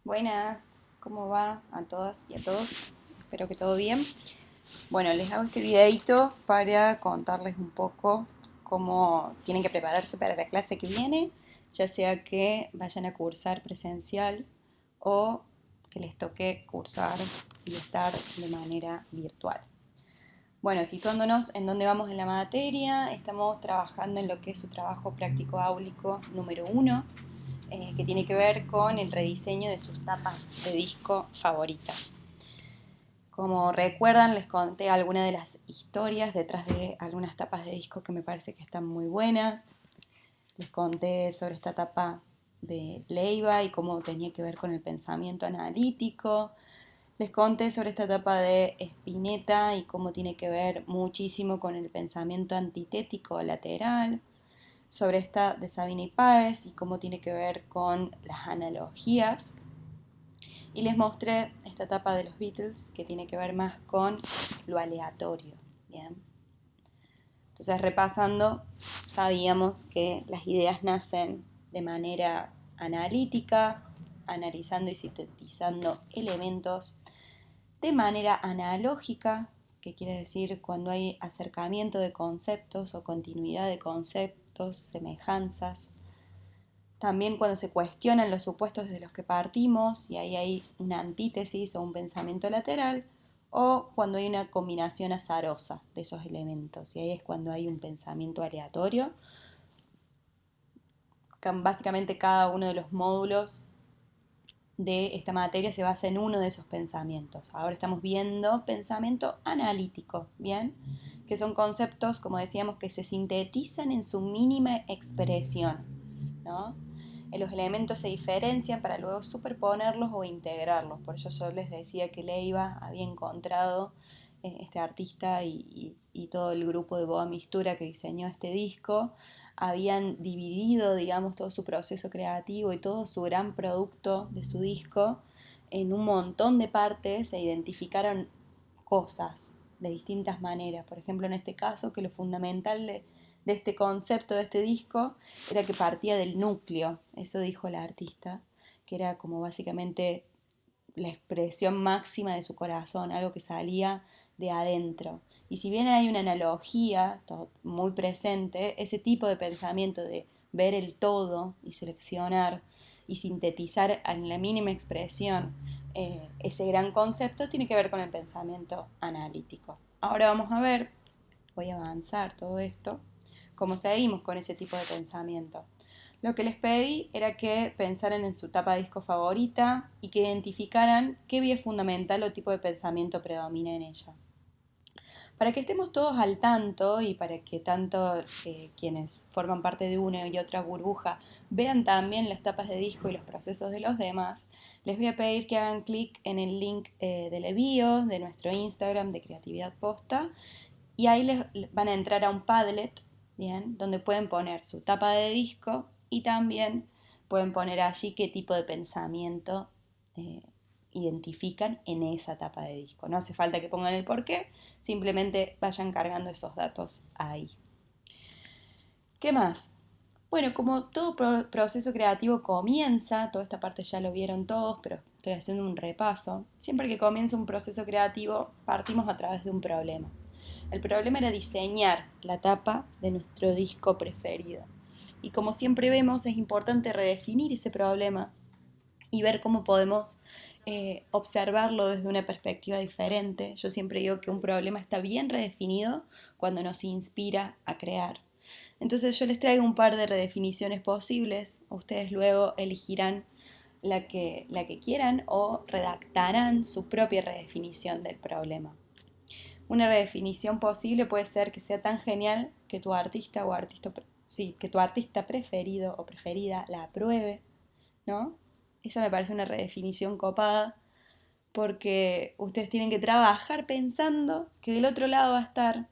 Buenas, ¿cómo va a todas y a todos? Espero que todo bien. Bueno, les hago este videito para contarles un poco cómo tienen que prepararse para la clase que viene, ya sea que vayan a cursar presencial o que les toque cursar y estar de manera virtual. Bueno, situándonos en dónde vamos en la materia, estamos trabajando en lo que es su trabajo práctico áulico número uno, que tiene que ver con el rediseño de sus tapas de disco favoritas. Como recuerdan, les conté algunas de las historias detrás de algunas tapas de disco que me parece que están muy buenas. Les conté sobre esta tapa de Leiva y cómo tenía que ver con el pensamiento analítico. Les conté sobre esta etapa de Spinetta y cómo tiene que ver muchísimo con el pensamiento antitético lateral, sobre esta de Sabina y Páez y cómo tiene que ver con las analogías. Y les mostré esta etapa de los Beatles que tiene que ver más con lo aleatorio. Bien. Entonces, repasando, sabíamos que las ideas nacen de manera analítica, analizando y sintetizando elementos, de manera analógica, que quiere decir cuando hay acercamiento de conceptos o continuidad de conceptos, semejanzas. También cuando se cuestionan los supuestos desde los que partimos y ahí hay una antítesis o un pensamiento lateral, o cuando hay una combinación azarosa de esos elementos y ahí es cuando hay un pensamiento aleatorio. Básicamente cada uno de los módulos de esta materia se basa en uno de esos pensamientos. Ahora estamos viendo pensamiento analítico, ¿bien? Que son conceptos, como decíamos, que se sintetizan en su mínima expresión, ¿no? Los elementos se diferencian para luego superponerlos o integrarlos. Por eso yo les decía que Leiva había encontrado, este artista y todo el grupo de Boa Mistura que diseñó este disco, habían dividido, digamos, todo su proceso creativo y todo su gran producto de su disco en un montón de partes e identificaron cosas de distintas maneras. Por ejemplo, en este caso, que lo fundamental de este concepto, de este disco, era que partía del núcleo, eso dijo la artista, que era como básicamente la expresión máxima de su corazón, algo que salía de adentro. Y si bien hay una analogía muy presente, ese tipo de pensamiento de ver el todo y seleccionar y sintetizar en la mínima expresión ese gran concepto tiene que ver con el pensamiento analítico. Ahora vamos a ver, voy a avanzar todo esto, cómo seguimos con ese tipo de pensamiento. Lo que les pedí era que pensaran en su tapa de disco favorita y que identificaran qué vía fundamental o tipo de pensamiento predomina en ella. Para que estemos todos al tanto y para que tanto quienes forman parte de una y otra burbuja vean también las tapas de disco y los procesos de los demás, les voy a pedir que hagan clic en el link de la bio de nuestro Instagram de Creatividad Posta y ahí les van a entrar a un Padlet, bien, donde pueden poner su tapa de disco y también pueden poner allí qué tipo de pensamiento eh, identifican en esa tapa de disco. No hace falta que pongan el porqué, simplemente vayan cargando esos datos ahí. ¿Qué más? Bueno, como todo proceso creativo comienza, toda esta parte ya lo vieron todos, pero estoy haciendo un repaso. Siempre que comienza un proceso creativo, partimos a través de un problema. El problema era diseñar la tapa de nuestro disco preferido. Y como siempre vemos, es importante redefinir ese problema y ver cómo podemos observarlo desde una perspectiva diferente. Yo siempre digo que un problema está bien redefinido cuando nos inspira a crear. Entonces yo les traigo un par de redefiniciones posibles. Ustedes luego elegirán la que quieran o redactarán su propia redefinición del problema. Una redefinición posible puede ser que sea tan genial que tu artista o artista, sí, que tu artista preferido o preferida la apruebe, ¿no? Esa me parece una redefinición copada porque ustedes tienen que trabajar pensando que del otro lado va a estar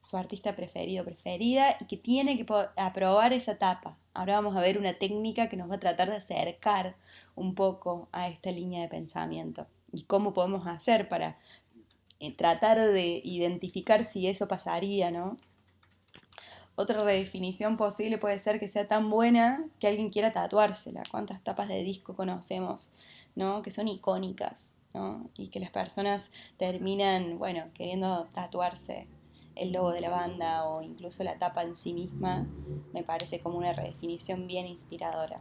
su artista preferido o preferida y que tiene que aprobar esa etapa. Ahora vamos a ver una técnica que nos va a tratar de acercar un poco a esta línea de pensamiento y cómo podemos hacer para tratar de identificar si eso pasaría, ¿no? Otra redefinición posible puede ser que sea tan buena que alguien quiera tatuársela. ¿Cuántas tapas de disco conocemos, ¿no? Que son icónicas, ¿no? Y que las personas terminan, bueno, queriendo tatuarse el logo de la banda o incluso la tapa en sí misma, me parece como una redefinición bien inspiradora.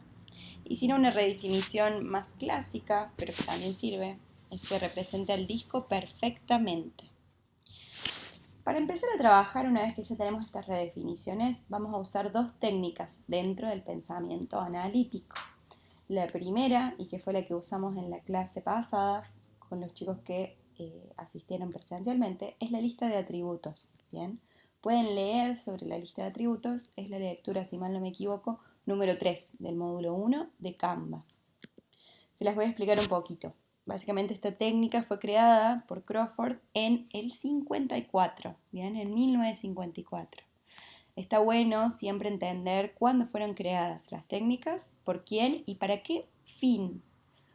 Y si no, una redefinición más clásica, pero que también sirve, es que representa el disco perfectamente. Para empezar a trabajar, una vez que ya tenemos estas redefiniciones, vamos a usar dos técnicas dentro del pensamiento analítico. La primera, y que fue la que usamos en la clase pasada con los chicos que asistieron presencialmente, es la lista de atributos. Bien, pueden leer sobre la lista de atributos, es la lectura, si mal no me equivoco, número 3 del módulo 1 de Canva. Se las voy a explicar un poquito. Básicamente esta técnica fue creada por Crawford en el 54, ¿bien? En 1954. Está bueno siempre entender cuándo fueron creadas las técnicas, por quién y para qué fin,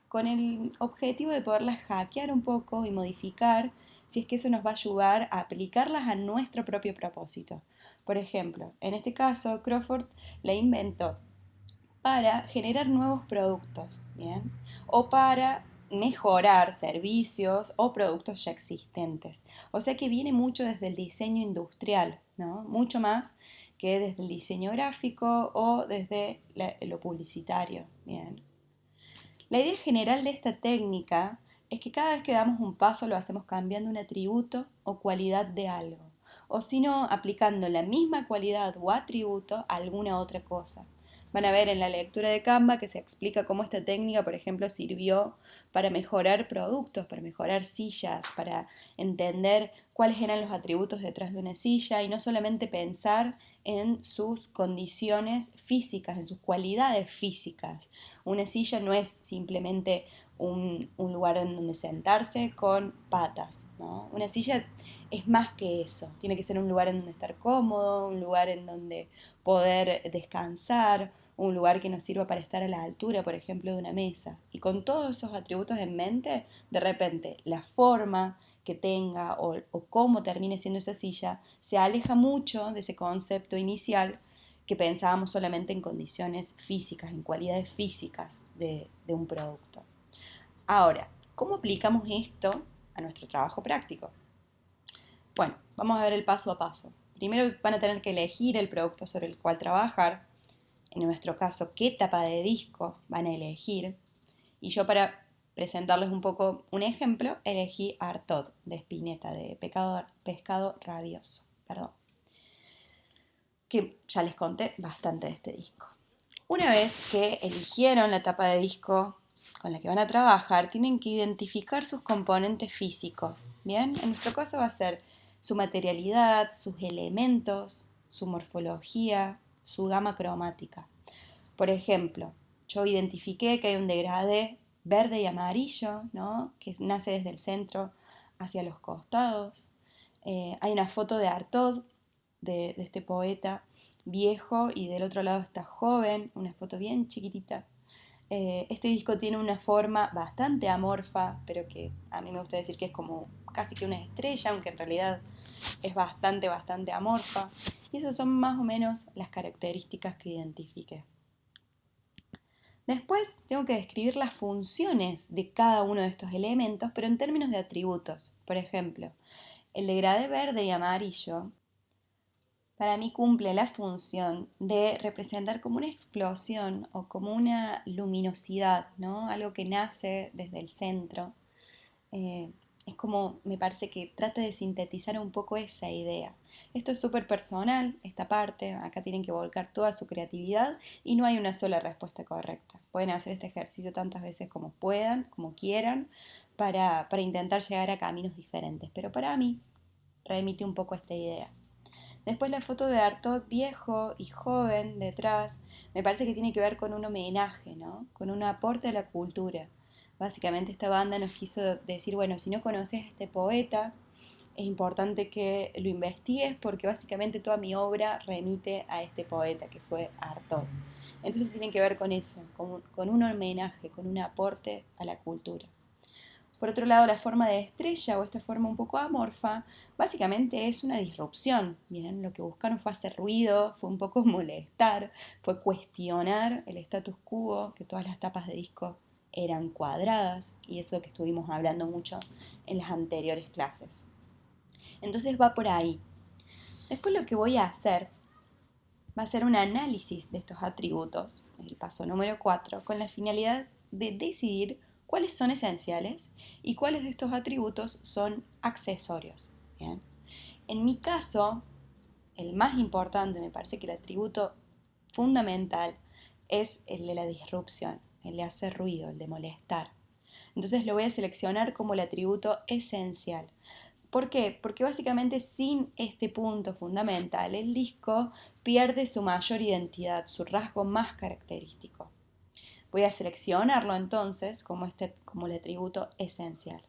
con el objetivo de poderlas hackear un poco y modificar si es que eso nos va a ayudar a aplicarlas a nuestro propio propósito. Por ejemplo, en este caso, Crawford la inventó para generar nuevos productos, ¿bien? O para mejorar servicios o productos ya existentes. O sea que viene mucho desde el diseño industrial, ¿no? Mucho más que desde el diseño gráfico o desde lo publicitario, ¿bien? La idea general de esta técnica es que cada vez que damos un paso lo hacemos cambiando un atributo o cualidad de algo, o si no, aplicando la misma cualidad o atributo a alguna otra cosa. Van a ver en la lectura de Canva que se explica cómo esta técnica, por ejemplo, sirvió para mejorar productos, para mejorar sillas, para entender cuáles eran los atributos detrás de una silla y no solamente pensar en sus condiciones físicas, en sus cualidades físicas. Una silla no es simplemente un lugar en donde sentarse con patas, ¿no? Una silla es más que eso. Tiene que ser un lugar en donde estar cómodo, un lugar en donde poder descansar, un lugar que nos sirva para estar a la altura, por ejemplo, de una mesa. Y con todos esos atributos en mente, de repente la forma que tenga o cómo termine siendo esa silla se aleja mucho de ese concepto inicial que pensábamos solamente en condiciones físicas, en cualidades físicas de un producto. Ahora, ¿cómo aplicamos esto a nuestro trabajo práctico? Bueno, vamos a ver el paso a paso. Primero van a tener que elegir el producto sobre el cual trabajar. En nuestro caso, qué tapa de disco van a elegir. Y yo, para presentarles un poco un ejemplo, elegí Artaud de Spinetta, de Pescado Rabioso. Perdón. Que ya les conté bastante de este disco. Una vez que eligieron la tapa de disco con la que van a trabajar, tienen que identificar sus componentes físicos. Bien, en nuestro caso va a ser su materialidad, sus elementos, su morfología, su gama cromática. Por ejemplo, yo identifiqué que hay un degradé verde y amarillo, ¿no? Que nace desde el centro hacia los costados. Hay una foto de Artaud, de este poeta viejo, y del otro lado está joven, una foto bien chiquitita. Este disco tiene una forma bastante amorfa, pero que a mí me gusta decir que es como casi que una estrella, aunque en realidad es bastante amorfa. Y esas son más o menos las características que identifiqué. Después tengo que describir las funciones de cada uno de estos elementos, pero en términos de atributos. Por ejemplo, el degradé verde y amarillo para mí cumple la función de representar como una explosión o como una luminosidad, ¿no? Algo que nace desde el centro. Eh, es como, me parece que trata de sintetizar un poco esa idea. Esto es súper personal, esta parte, acá tienen que volcar toda su creatividad y no hay una sola respuesta correcta. Pueden hacer este ejercicio tantas veces como puedan, como quieran, para intentar llegar a caminos diferentes, pero para mí remite un poco a esta idea. Después la foto de Artaud viejo y joven detrás, me parece que tiene que ver con un homenaje, ¿no? Con un aporte a la cultura. Básicamente esta banda nos quiso decir, bueno, si no conoces a este poeta, es importante que lo investigues porque básicamente toda mi obra remite a este poeta que fue Artaud. Entonces tiene que ver con eso, con un homenaje, con un aporte a la cultura. Por otro lado, la forma de estrella o esta forma un poco amorfa, básicamente es una disrupción. Bien, lo que buscaron fue hacer ruido, fue un poco molestar, fue cuestionar el status quo, que todas las tapas de disco eran cuadradas, y eso que estuvimos hablando mucho en las anteriores clases. Entonces va por ahí. Después lo que voy a hacer va a ser un análisis de estos atributos, el paso número 4, con la finalidad de decidir cuáles son esenciales y cuáles de estos atributos son accesorios. ¿Bien? En mi caso, el más importante, me parece que el atributo fundamental es el de la disrupción, el de hacer ruido, el de molestar. Entonces lo voy a seleccionar como el atributo esencial. ¿Por qué? Porque básicamente sin este punto fundamental el disco pierde su mayor identidad, su rasgo más característico. Voy a seleccionarlo entonces como el atributo esencial.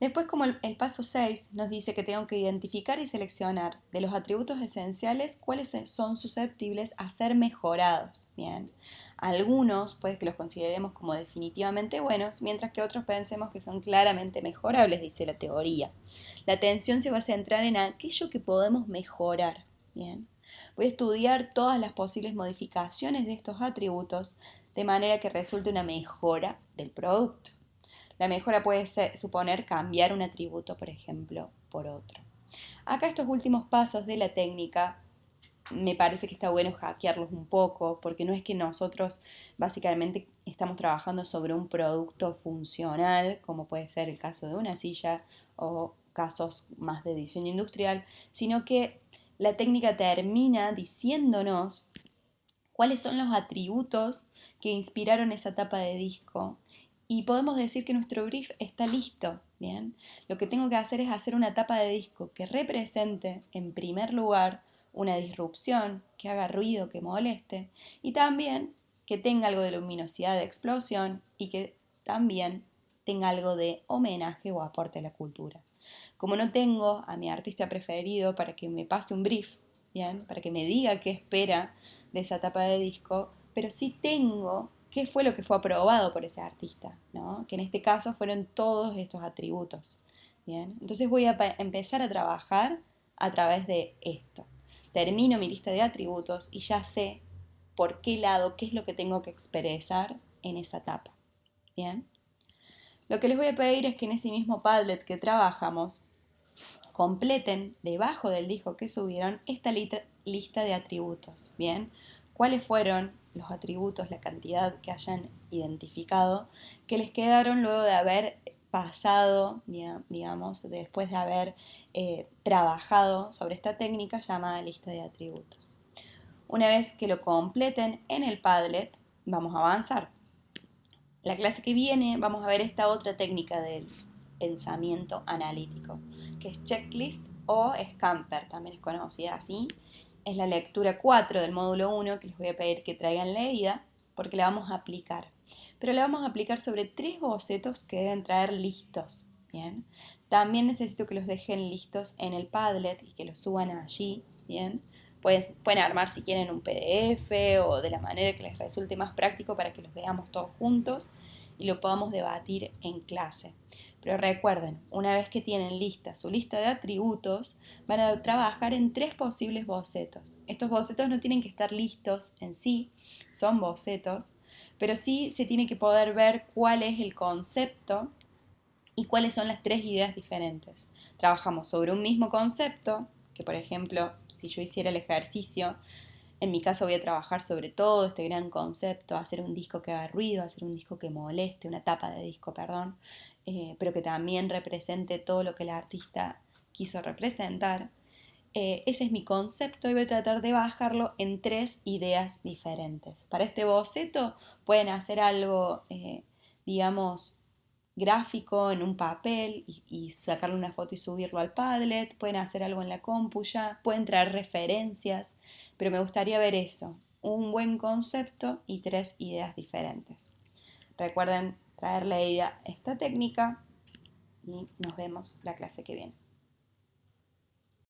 Después, como el paso 6 nos dice que tengo que identificar y seleccionar de los atributos esenciales cuáles son susceptibles a ser mejorados. Bien, algunos puede que los consideremos como definitivamente buenos, mientras que otros pensemos que son claramente mejorables, dice la teoría. La atención se va a centrar en aquello que podemos mejorar. Bien, voy a estudiar todas las posibles modificaciones de estos atributos de manera que resulte una mejora del producto. La mejora puede suponer cambiar un atributo, por ejemplo, por otro. Acá estos últimos pasos de la técnica me parece que está bueno hackearlos un poco, porque no es que nosotros básicamente estamos trabajando sobre un producto funcional, como puede ser el caso de una silla o casos más de diseño industrial, sino que la técnica termina diciéndonos cuáles son los atributos que inspiraron esa tapa de disco. Y podemos decir que nuestro brief está listo, ¿bien? Lo que tengo que hacer es hacer una tapa de disco que represente, en primer lugar, una disrupción, que haga ruido, que moleste, y también que tenga algo de luminosidad, de explosión, y que también tenga algo de homenaje o aporte a la cultura. Como no tengo a mi artista preferido para que me pase un brief, ¿bien? Para que me diga qué espera de esa tapa de disco, pero sí tengo qué fue lo que fue aprobado por ese artista, ¿no? Que en este caso fueron todos estos atributos. Bien, entonces voy a empezar a trabajar a través de esto. Termino mi lista de atributos y ya sé por qué lado, qué es lo que tengo que expresar en esa etapa. Bien, lo que les voy a pedir es que en ese mismo Padlet que trabajamos, completen debajo del disco que subieron esta lista de atributos. Bien, ¿cuáles fueron los atributos, la cantidad que hayan identificado, que les quedaron luego de haber pasado, digamos, después de haber trabajado sobre esta técnica llamada lista de atributos? Una vez que lo completen en el Padlet, vamos a avanzar. La clase que viene vamos a ver esta otra técnica del pensamiento analítico, que es checklist o Scamper, también es conocida así. Es la lectura 4 del módulo 1 que les voy a pedir que traigan leída porque la vamos a aplicar. Pero la vamos a aplicar sobre 3 bocetos que deben traer listos. Bien. También necesito que los dejen listos en el Padlet y que los suban allí. Bien. Pueden armar si quieren un PDF o de la manera que les resulte más práctico para que los veamos todos juntos y lo podamos debatir en clase. Pero recuerden, una vez que tienen lista su lista de atributos, van a trabajar en 3 posibles bocetos. Estos bocetos no tienen que estar listos en sí, son bocetos, pero sí se tiene que poder ver cuál es el concepto y cuáles son las 3 ideas diferentes. Trabajamos sobre un mismo concepto, que por ejemplo, si yo hiciera el ejercicio, en mi caso voy a trabajar sobre todo este gran concepto, hacer un disco que haga ruido, hacer un disco que moleste, una tapa de disco, perdón, pero que también represente todo lo que el artista quiso representar. Ese es mi concepto y voy a tratar de bajarlo en 3 ideas diferentes. Para este boceto pueden hacer algo, digamos, gráfico en un papel y sacarle una foto y subirlo al Padlet, pueden hacer algo en la compu ya, pueden traer referencias, pero me gustaría ver eso, un buen concepto y 3 ideas diferentes. Recuerden traer leída esta técnica y nos vemos la clase que viene.